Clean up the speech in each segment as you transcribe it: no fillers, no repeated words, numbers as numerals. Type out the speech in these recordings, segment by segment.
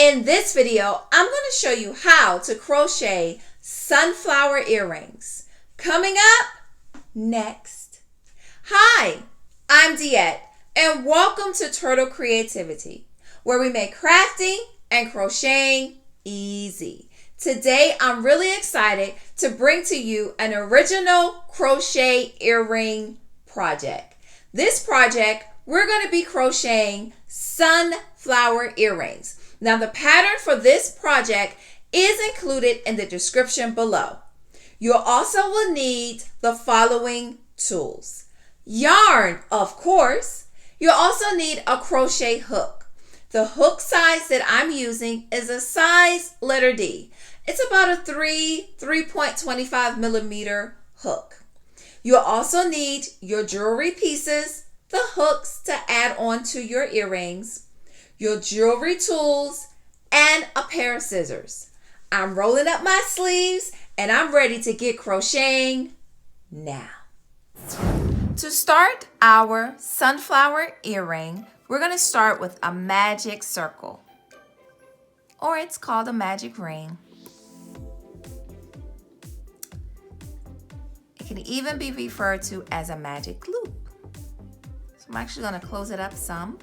In this video, I'm going to show you how to crochet sunflower earrings. Coming up next. Hi, I'm Diette, and welcome to Turtle Creativity, where we make crafting and crocheting easy. Today, I'm really excited to bring to you an original crochet earring project. This project, we're going to be crocheting sunflower earrings. Now, the pattern for this project is included in the description below. You also will need the following tools. Yarn, of course. You'll also need a crochet hook. The hook size that I'm using is a size letter D. It's about a 3.25 millimeter hook. You'll also need your jewelry pieces, the hooks to add on to your earrings, your jewelry tools, and a pair of scissors. I'm rolling up my sleeves and I'm ready to get crocheting now. To start our sunflower earring, we're going to start with a magic circle, or it's called a magic ring. It can even be referred to as a magic loop. So I'm actually going to close it up some.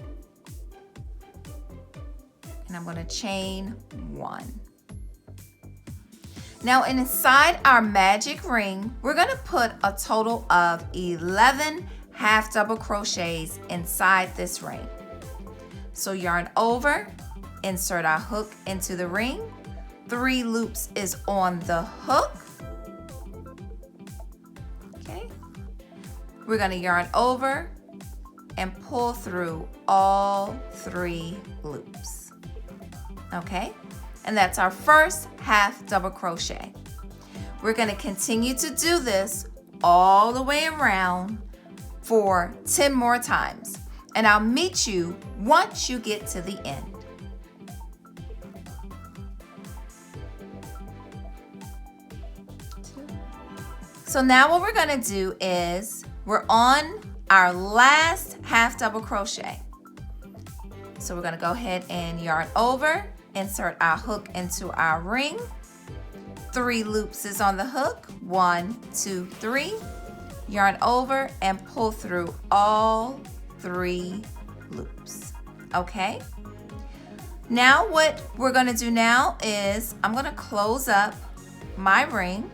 And I'm going to chain one. Now inside our magic ring, we're going to put a total of 11 half double crochets inside this ring. So yarn over, insert our hook into the ring. 3 loops is on the hook. Okay. We're going to yarn over and pull through all 3 loops. Okay, and that's our first half double crochet. We're going to continue to do this all the way around for 10 more times, and I'll meet you once you get to the end. So now what we're going to do is we're on our last half double crochet. So we're going to go ahead and yarn over, insert our hook into our ring. 3 loops is on the hook. 1, 2, 3. Yarn over and pull through all 3 loops. Okay? Now what we're going to do now is I'm going to close up my ring.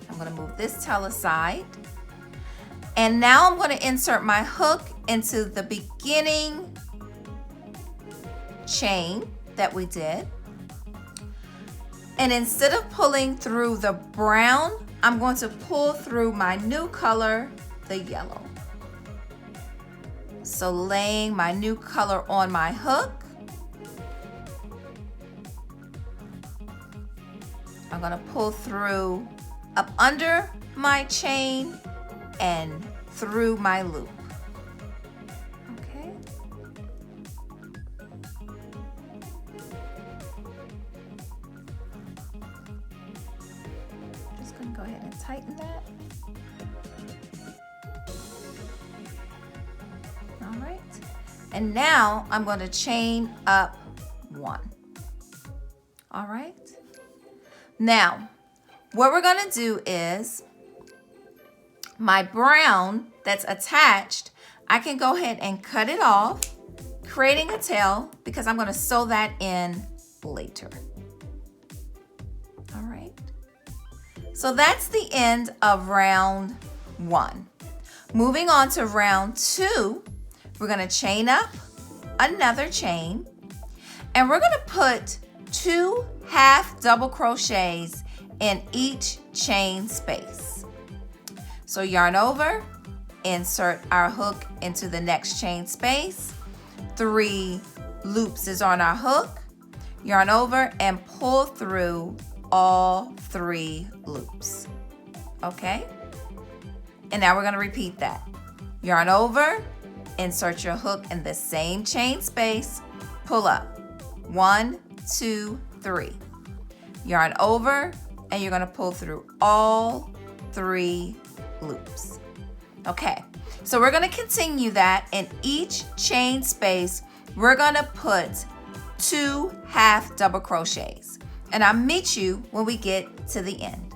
I'm going to move this tail aside. And now I'm going to insert my hook into the beginning chain that we did. And instead of pulling through the brown, I'm going to pull through my new color, the yellow. So laying my new color on my hook. I'm going to pull through up under my chain and through my loop. Okay. Just going to go ahead and tighten that. All right. And now I'm going to chain up 1. All right. Now, what we're going to do is my brown that's attached, I can go ahead and cut it off, creating a tail because I'm going to sew that in later. All right. So that's the end of round 1. Moving on to round 2, we're going to chain up another chain, and we're going to put 2 half double crochets in each chain space. So yarn over, insert our hook into the next chain space. 3 loops is on our hook. Yarn over and pull through all 3 loops. Okay? And now we're going to repeat that. Yarn over, insert your hook in the same chain space, pull up. 1, 2, 3. Yarn over, and you're going to pull through all 3 loops. Okay, so we're going to continue that in each chain space we're gonna put 2 half double crochets, and I'll meet you when we get to the end.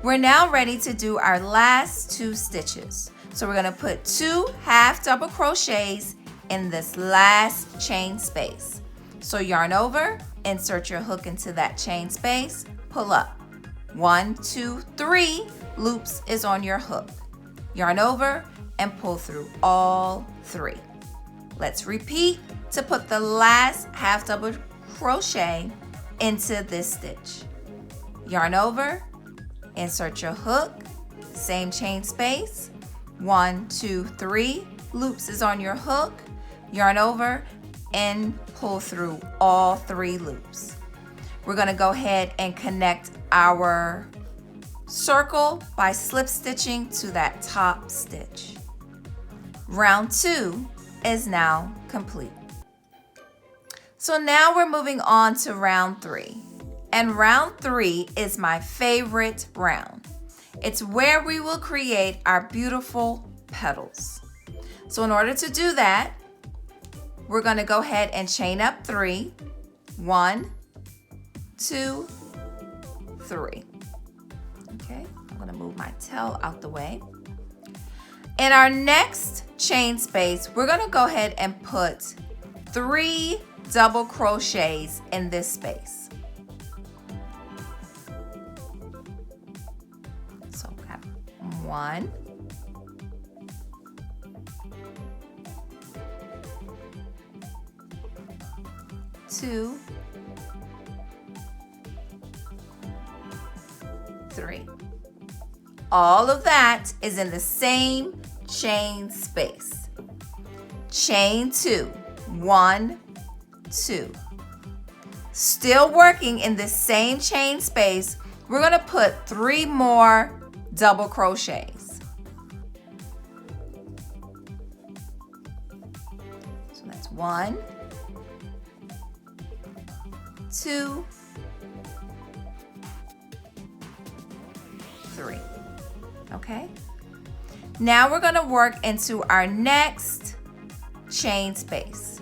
We're now ready to do our last 2 stitches. So we're gonna put 2 half double crochets in this last chain space. So yarn over, insert your hook into that chain space, pull up. 1, 2, 3 loops is on your hook. Yarn over and pull through all 3. Let's repeat to put the last half double crochet into this stitch. Yarn over, insert your hook, same chain space. 1, 2, 3 loops is on your hook. Yarn over and pull through all 3 loops. We're going to go ahead and connect our circle by slip stitching to that top stitch. Round 2 is now complete. So now we're moving on to round 3. And round 3 is my favorite round. It's where we will create our beautiful petals. So in order to do that, we're going to go ahead and chain up 3. 1, 2, 3. Okay, I'm going to move my tail out the way. In our next chain space, we're going to go ahead and put 3 double crochets in this space. So we have 1, 2, 3. All of that is in the same chain space. Chain 2, 1, 2. Still working in the same chain space, we're going to put 3 more double crochets. So that's 1, 2, 3. Okay? Now we're going to work into our next chain space.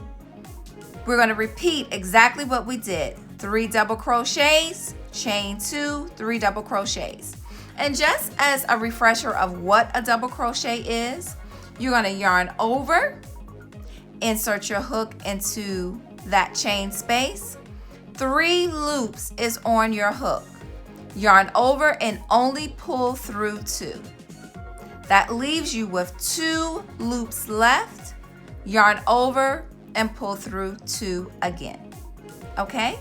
We're going to repeat exactly what we did. 3 double crochets, chain 2, 3 double crochets. And just as a refresher of what a double crochet is, you're going to yarn over, insert your hook into that chain space. 3 loops is on your hook. Yarn over and only pull through 2. That leaves you with 2 loops left. Yarn over and pull through 2 again. Okay?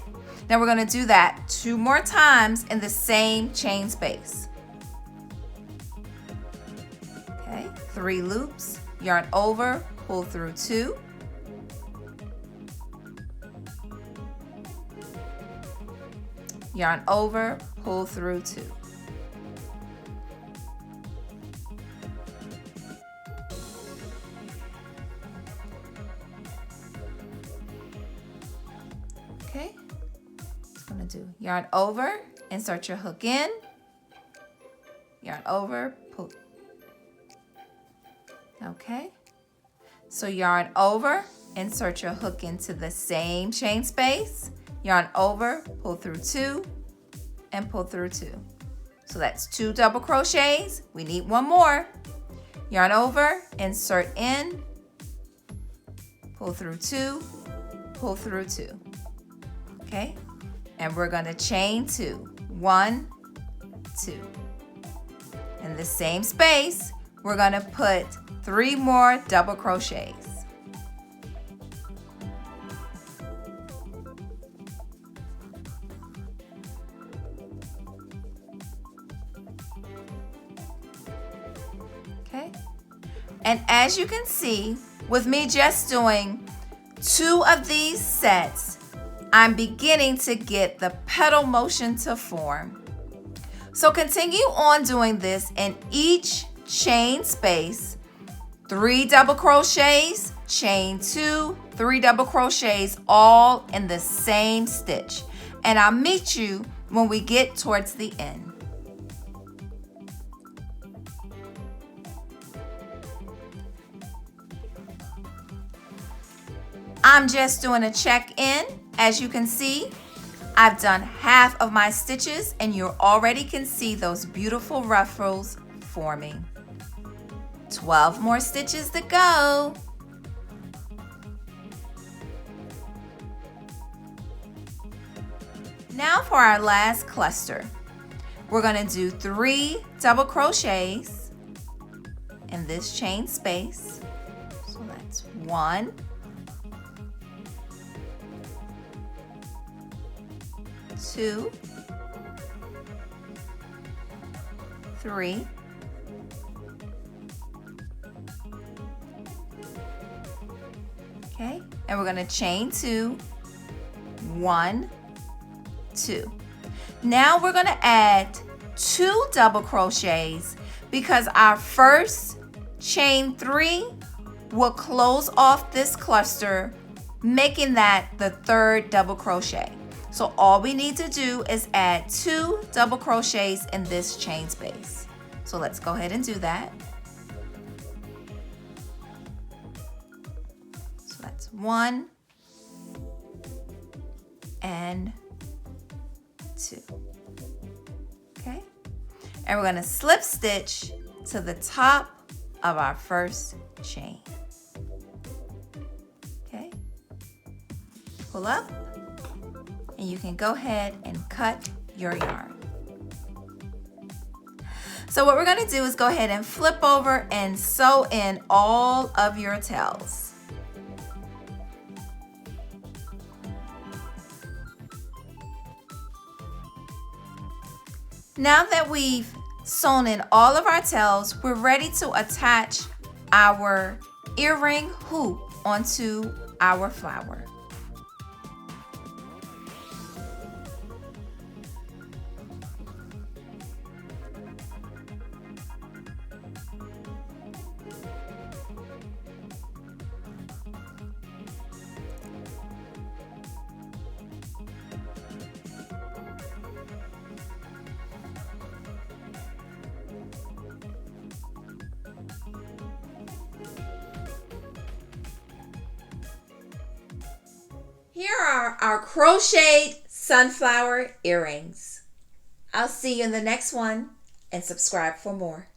Now we're going to do that 2 more times in the same chain space. Okay, 3 loops, yarn over, pull through 2. Yarn over, pull through 2. Okay, just gonna do yarn over, insert your hook in, yarn over, pull. Okay, so yarn over, insert your hook into the same chain space, yarn over, pull through 2, and pull through 2. So that's 2 double crochets. We need 1 more. Yarn over, insert in, pull through 2, pull through 2. Okay, and we're going to chain 2. 1, 2. In the same space, we're going to put 3 more double crochets. Okay, and as you can see, with me just doing 2 of these sets, I'm beginning to get the petal motion to form. So continue on doing this in each chain space. 3 double crochets, chain 2, 3 double crochets, all in the same stitch. And I'll meet you when we get towards the end. I'm just doing a check-in. As you can see, I've done half of my stitches and you already can see those beautiful ruffles forming. 12 more stitches to go. Now for our last cluster. We're going to do 3 double crochets in this chain space. So that's 1, 2, 3, okay, and we're going to chain 2, 1, 2. Now we're going to add 2 double crochets because our first chain 3 will close off this cluster, making that the 3rd double crochet. So all we need to do is add 2 double crochets in this chain space. So let's go ahead and do that. So that's 1 and 2. Okay, and we're going to slip stitch to the top of our first chain. Okay, pull up and you can go ahead and cut your yarn. So what we're going to do is go ahead and flip over and sew in all of your tails. Now that we've sewn in all of our tails, we're ready to attach our earring hoop onto our flower. Here are our crocheted sunflower earrings. I'll see you in the next one and subscribe for more.